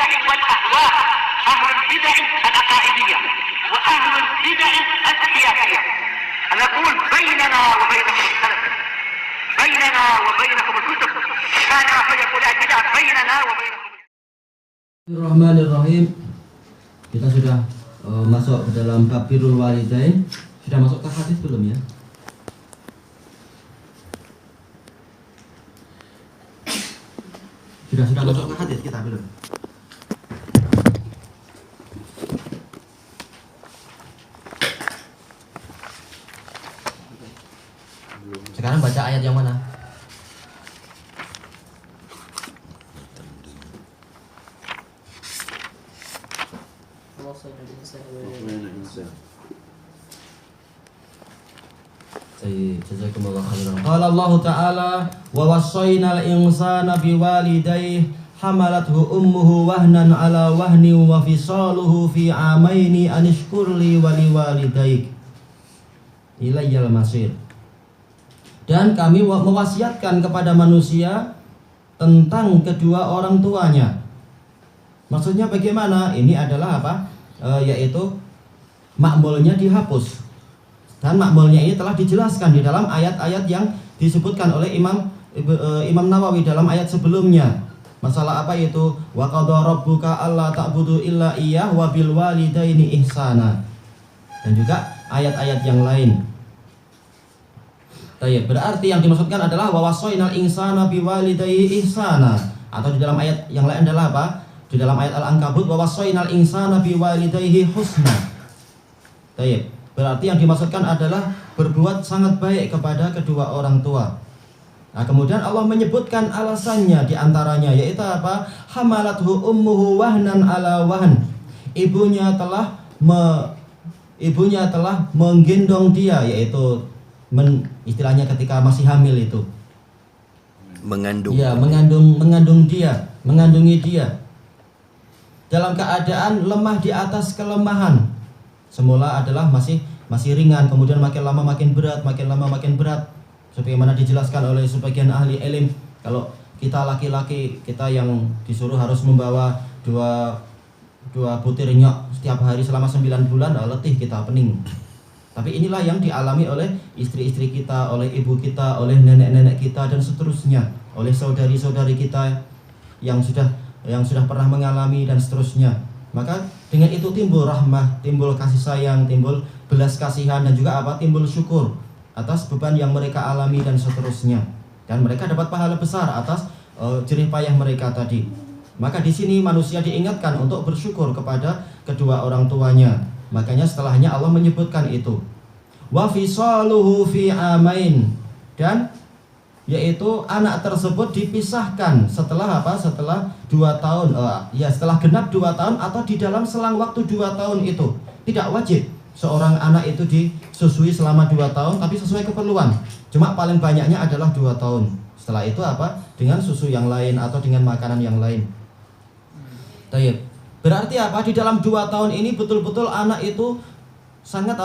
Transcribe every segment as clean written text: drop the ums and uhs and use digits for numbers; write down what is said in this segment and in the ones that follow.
البدع والأهواء، أهل البدع العقائدية وأهل البدع السياسية. نقول بيننا وبينكم السلف، بيننا وبينكم الكتب، كان فيقول البدع بيننا وبينكم. Bismillahirrahmanirrahim. Kita sudah masuk ke dalam bab birrul walidain. Sudah masuk ke hadis belum ya? Sudah masuk ke hadis kita belum? Sekarang baca ayat yang mana? Jazakumullah khairan. Qala Allah Ta'ala wa wassaynal insana biwalidayhi hamalathu ummuhu wahnan ala wahni wa fisaluhu fi amaini anishkurli wa liwalidayk ilayyal masir. Dan kami mewasiatkan kepada manusia tentang kedua orang tuanya. Maksudnya bagaimana? Ini adalah apa? Yaitu makmulnya dihapus. Dan makmulnya ini telah dijelaskan di dalam ayat-ayat yang disebutkan oleh Imam Nawawi dalam ayat sebelumnya. Masalah apa itu? Wa qadha rabbuka alla ta'budu illa iyyah wa bil walidaini ihsana. Dan juga ayat-ayat yang lain. Berarti yang dimaksudkan adalah wa wassaynal insana biwalidayhi ihsana. Atau di dalam ayat yang lain adalah apa? Di dalam ayat Al-Ankabut wa wassaynal insana biwalidayhi husna. Berarti yang dimaksudkan adalah berbuat sangat baik kepada kedua orang tua. Nah, kemudian Allah menyebutkan alasannya diantaranya yaitu apa? Hamalathu ummuhu wahnan ala wahn. Ibunya telah menggendong dia, yaitu istilahnya ketika masih hamil itu. Mengandung. Ya, mengandungi dia. Dalam keadaan lemah di atas kelemahan. Semula adalah masih ringan, kemudian makin lama makin berat, makin lama makin berat. Sebagaimana dijelaskan oleh sebagian ahli ilmu, kalau kita laki-laki, kita yang disuruh harus membawa dua butir nyok setiap hari selama 9 bulan, letih kita, pening. Tapi inilah yang dialami oleh istri-istri kita, oleh ibu kita, oleh nenek-nenek kita, dan seterusnya, oleh saudari-saudari kita yang sudah pernah mengalami, dan seterusnya. Maka dengan itu timbul rahmah, timbul kasih sayang, timbul belas kasihan, dan juga timbul syukur atas beban yang mereka alami, dan seterusnya. Dan mereka dapat pahala besar atas jerih payah mereka tadi. Maka di sini manusia diingatkan untuk bersyukur kepada kedua orang tuanya. Makanya setelahnya Allah menyebutkan itu. Wa fisaluhu fi amain. Dan yaitu anak tersebut dipisahkan setelah apa? Setelah 2 tahun. Setelah genap 2 tahun atau di dalam selang waktu 2 tahun itu. Tidak wajib seorang anak itu disusui selama 2 tahun, tapi sesuai keperluan. Cuma paling banyaknya adalah 2 tahun. Setelah itu apa? Dengan susu yang lain atau dengan makanan yang lain. Berarti apa? Di dalam 2 tahun ini betul-betul anak itu sangat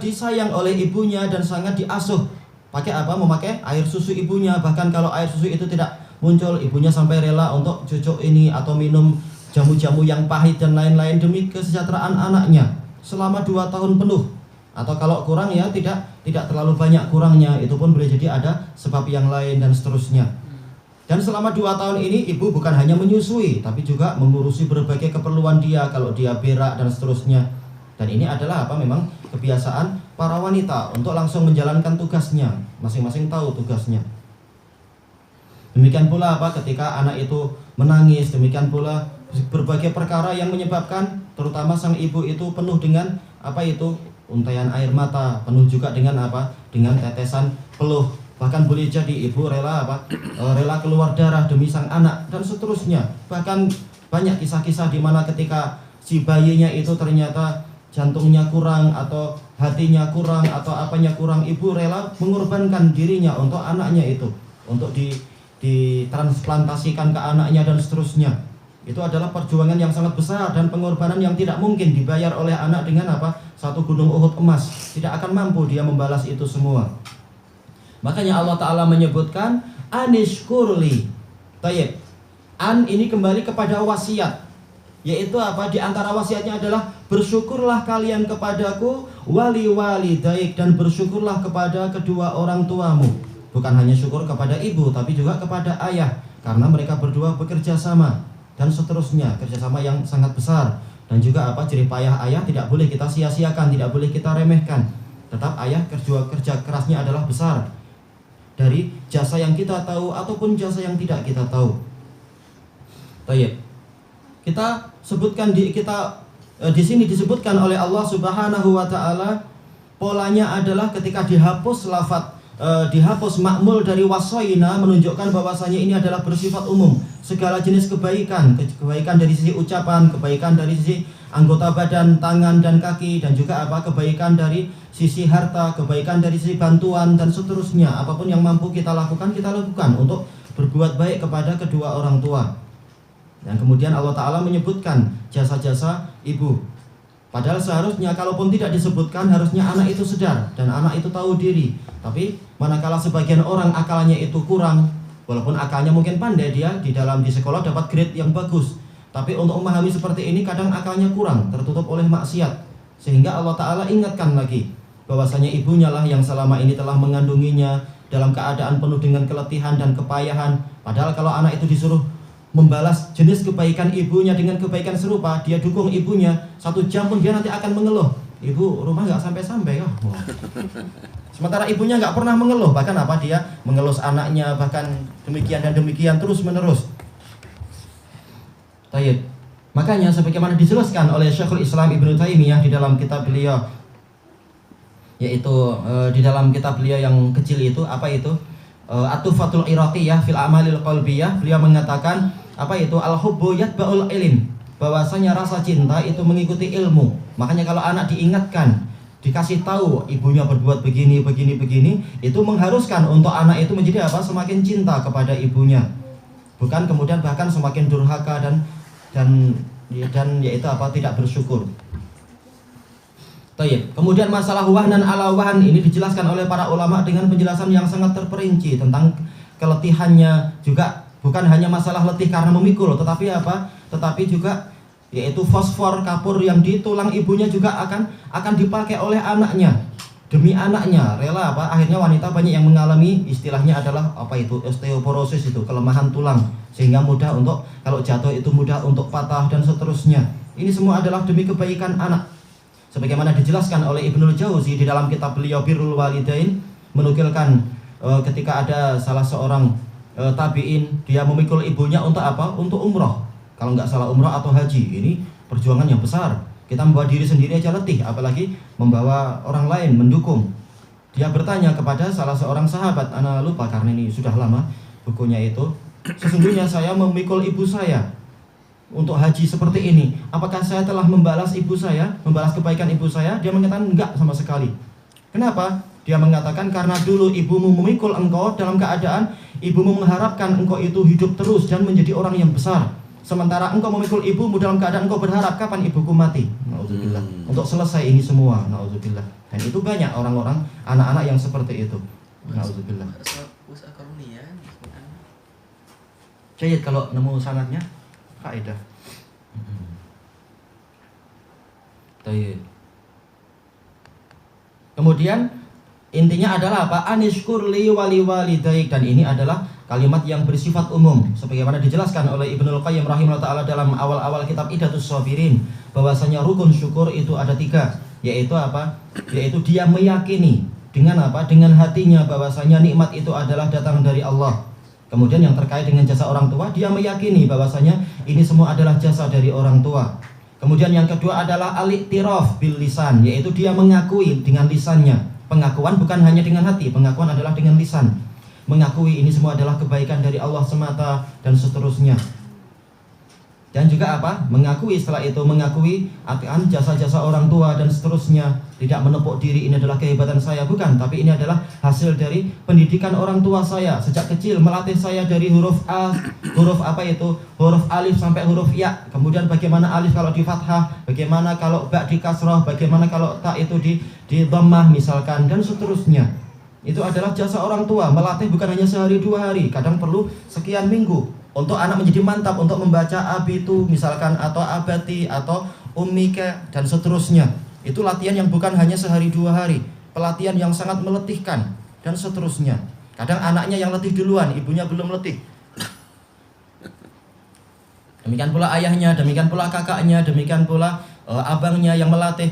disayang oleh ibunya dan sangat diasuh. Memakai air susu ibunya. Bahkan kalau air susu itu tidak muncul, ibunya sampai rela untuk cucuk ini atau minum jamu-jamu yang pahit dan lain-lain demi kesejahteraan anaknya selama 2 tahun penuh. Atau kalau kurang ya tidak terlalu banyak kurangnya, itu pun boleh jadi ada sebab yang lain, dan seterusnya. Dan selama 2 tahun ini ibu bukan hanya menyusui, tapi juga mengurusi berbagai keperluan dia, kalau dia berak dan seterusnya. Dan ini adalah memang kebiasaan para wanita untuk langsung menjalankan tugasnya, masing-masing tahu tugasnya. Demikian pula ketika anak itu menangis, demikian pula berbagai perkara yang menyebabkan terutama sang ibu itu penuh dengan untaian air mata, penuh juga dengan dengan tetesan peluh. Bahkan boleh jadi ibu rela keluar darah demi sang anak, dan seterusnya. Bahkan banyak kisah-kisah di mana ketika si bayinya itu ternyata jantungnya kurang atau hatinya kurang atau apanya kurang, ibu rela mengorbankan dirinya untuk anaknya itu, untuk ditransplantasikan ke anaknya, dan seterusnya. Itu adalah perjuangan yang sangat besar dan pengorbanan yang tidak mungkin dibayar oleh anak dengan satu gunung Uhud emas. Tidak akan mampu dia membalas itu semua. Makanya Allah Ta'ala menyebutkan anishkurli. An ini kembali kepada wasiat. Yaitu apa? Di antara wasiatnya adalah bersyukurlah kalian kepadaku wali walidaik, dan bersyukurlah kepada kedua orang tuamu. Bukan hanya syukur kepada ibu, tapi juga kepada ayah, karena mereka berdua bekerja sama dan seterusnya, kerjasama yang sangat besar. Dan juga apa? Jerih payah ayah tidak boleh kita sia-siakan, tidak boleh kita remehkan. Tetap ayah kerja kerasnya adalah besar, dari jasa yang kita tahu ataupun jasa yang tidak kita tahu. Baik. Kita sebutkan di sini disebutkan oleh Allah Subhanahu wa taala, polanya adalah ketika dihapus dihapus ma'mul dari wasoina, menunjukkan bahwasanya ini adalah bersifat umum. Segala jenis kebaikan dari sisi ucapan, kebaikan dari sisi anggota badan, tangan dan kaki, dan juga apa? Kebaikan dari sisi harta, kebaikan dari sisi bantuan dan seterusnya. Apapun yang mampu kita lakukan untuk berbuat baik kepada kedua orang tua. Dan kemudian Allah Ta'ala menyebutkan jasa-jasa ibu. Padahal seharusnya kalaupun tidak disebutkan, harusnya anak itu sadar dan anak itu tahu diri. Tapi manakala sebagian orang akalnya itu kurang, walaupun akalnya mungkin pandai, dia di sekolah dapat grade yang bagus, tapi untuk memahami seperti ini kadang akalnya kurang, tertutup oleh maksiat. Sehingga Allah Ta'ala ingatkan lagi bahwasanya ibunya lah yang selama ini telah mengandunginya dalam keadaan penuh dengan keletihan dan kepayahan. Padahal kalau anak itu disuruh membalas jenis kebaikan ibunya dengan kebaikan serupa, dia dukung ibunya 1 jam pun dia nanti akan mengeluh, ibu rumah nggak sampai-sampai kah? Sementara ibunya nggak pernah mengeluh, bahkan apa, dia mengelus anaknya, bahkan demikian dan demikian terus menerus. Tayyib. Makanya sebagaimana dijelaskan oleh Syekhul Islam Ibnu Taimiyah di dalam kitab beliau, yaitu di dalam kitab beliau yang kecil itu, apa itu? At-Tuhfatul Iraqiyah fil Amalil Qalbiyah, beliau mengatakan apa itu? Al-hubbu yatba'ul ilm, bahwasanya rasa cinta itu mengikuti ilmu. Makanya kalau anak diingatkan, dikasih tahu ibunya berbuat begini, itu mengharuskan untuk anak itu menjadi apa? Semakin cinta kepada ibunya. Bukan kemudian bahkan semakin durhaka dan yaitu apa? Tidak bersyukur. Tayyib. Kemudian masalah wahnan ala wahn ini dijelaskan oleh para ulama dengan penjelasan yang sangat terperinci tentang keletihannya, juga bukan hanya masalah letih karena memikul, tetapi apa? Tetapi juga yaitu fosfor kapur yang di tulang ibunya juga akan dipakai oleh anaknya. Demi anaknya rela apa? Akhirnya wanita banyak yang mengalami istilahnya adalah apa itu? Osteoporosis, itu kelemahan tulang, sehingga mudah untuk kalau jatuh itu mudah untuk patah dan seterusnya. Ini semua adalah demi kebaikan anak. Sebagaimana dijelaskan oleh Ibnul Jauzi di dalam kitab beliau Birrul Walidain, menukilkan ketika ada salah seorang tabi'in, dia memikul ibunya untuk apa? Untuk umroh. Kalau nggak salah umroh atau haji. Ini perjuangan yang besar. Kita membawa diri sendiri aja letih, apalagi membawa orang lain mendukung. Dia bertanya kepada salah seorang sahabat, ana lupa karena ini sudah lama bukunya itu. Sesungguhnya saya memikul ibu saya untuk haji seperti ini. Apakah saya telah membalas ibu saya, membalas kebaikan ibu saya? Dia mengatakan enggak sama sekali. Kenapa? Dia mengatakan karena dulu ibumu memikul engkau dalam keadaan ibumu mengharapkan engkau itu hidup terus dan menjadi orang yang besar. Sementara engkau memikul ibumu dalam keadaan engkau berharap kapan ibuku mati. Nauzubillah. Untuk selesai ini semua. Nauzubillah. Dan itu banyak orang-orang, anak-anak yang seperti itu. Nauzubillah. Jadi kalau nemu sanadnya kaidah. Kemudian intinya adalah apa? Anishkur li wali walidaik, dan ini adalah kalimat yang bersifat umum sebagaimana dijelaskan oleh Ibnul Qayyim rahimahullah taala dalam awal-awal kitab Idatus Shabirin, bahwasanya rukun syukur itu ada 3, yaitu apa? Yaitu dia meyakini dengan apa? Dengan hatinya bahwasanya nikmat itu adalah datang dari Allah. Kemudian yang terkait dengan jasa orang tua, dia meyakini bahwasanya ini semua adalah jasa dari orang tua. Kemudian yang kedua adalah al-i'tiraf bil lisan, yaitu dia mengakui dengan lisannya. Pengakuan bukan hanya dengan hati, pengakuan adalah dengan lisan. Mengakui ini semua adalah kebaikan dari Allah semata dan seterusnya. Dan juga apa? Mengakui setelah itu, mengakui akan jasa-jasa orang tua dan seterusnya. Tidak menepuk diri ini adalah kehebatan saya, bukan, tapi ini adalah hasil dari pendidikan orang tua saya. Sejak kecil melatih saya dari huruf A, huruf apa itu? Huruf alif sampai huruf ya. Kemudian bagaimana alif kalau di fathah, bagaimana kalau ba di kasrah, bagaimana kalau ta itu di dhammah misalkan, dan seterusnya. Itu adalah jasa orang tua. Melatih bukan hanya sehari 2 hari, kadang perlu sekian minggu. untuk anak menjadi mantap untuk membaca abitu misalkan, atau abati, atau ummika dan seterusnya. Itu latihan yang bukan hanya sehari 2 hari, pelatihan yang sangat meletihkan dan seterusnya. Kadang anaknya yang letih duluan, ibunya belum letih. Demikian pula ayahnya, demikian pula kakaknya, demikian pula abangnya yang melatih.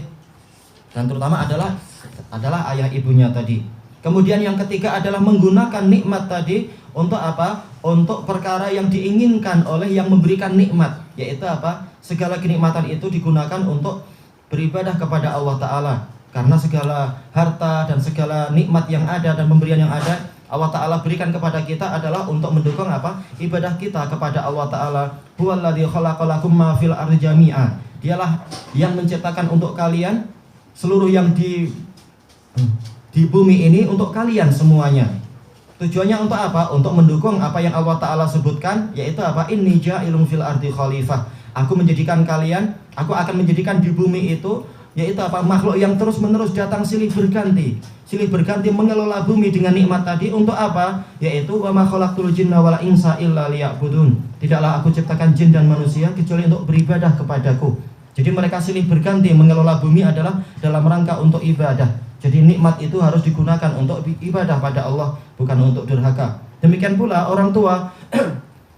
Dan terutama adalah ayah ibunya tadi. Kemudian yang ketiga adalah menggunakan nikmat tadi untuk apa? Untuk perkara yang diinginkan oleh yang memberikan nikmat, yaitu apa? Segala kenikmatan itu digunakan untuk beribadah kepada Allah Ta'ala. Karena segala harta dan segala nikmat yang ada dan pemberian yang ada, Allah Ta'ala berikan kepada kita adalah untuk mendukung apa? Ibadah kita kepada Allah Ta'ala. Huwallazi khalaqalakum ma fil ardi jami'a. Dialah yang menciptakan untuk kalian seluruh yang di bumi ini untuk kalian semuanya. Tujuannya untuk apa? Untuk mendukung apa yang Allah Ta'ala sebutkan, yaitu apa? Inni ja'ilun fil ardi khalifah. Aku akan menjadikan di bumi itu, yaitu apa? Makhluk yang terus menerus datang silih berganti mengelola bumi dengan nikmat tadi. Untuk apa? Yaitu wa ma khalaqtul jinna wal insa illa liya'budun. Tidaklah aku ciptakan jin dan manusia kecuali untuk beribadah kepadaku. Jadi mereka silih berganti mengelola bumi adalah dalam rangka untuk ibadah. Jadi nikmat itu harus digunakan untuk ibadah pada Allah, bukan untuk durhaka. Demikian pula orang tua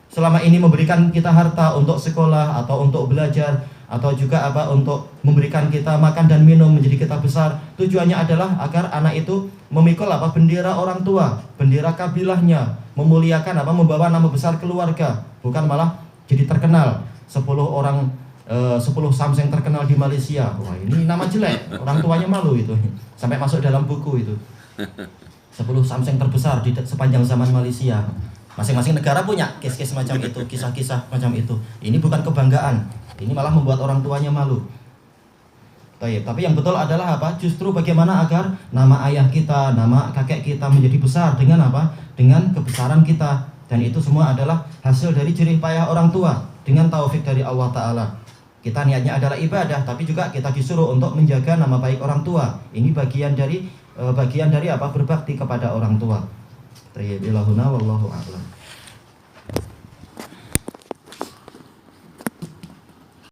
selama ini memberikan kita harta untuk sekolah atau untuk belajar, atau juga apa, untuk memberikan kita makan dan minum menjadi kita besar. Tujuannya adalah agar anak itu memikul apa? Bendera orang tua, bendera kabilahnya, memuliakan apa? Membawa nama besar keluarga, bukan malah jadi terkenal 10 Samseng terkenal di Malaysia. Wah, ini nama jelek, orang tuanya malu itu. Sampai masuk dalam buku itu. 10 Samseng terbesar di sepanjang zaman Malaysia. Masing-masing negara punya case-case macam itu, kisah-kisah macam itu. Ini bukan kebanggaan, ini malah membuat orang tuanya malu. Tapi yang betul adalah apa? Justru bagaimana agar nama ayah kita, nama kakek kita menjadi besar dengan apa? Dengan kebesaran kita. Dan itu semua adalah hasil dari jerih payah orang tua dengan taufik dari Allah Ta'ala. Kita niatnya adalah ibadah, tapi juga kita disuruh untuk menjaga nama baik orang tua. Ini bagian dari apa? Berbakti kepada orang tua. Tayyib ilahuna wallahu a'lam.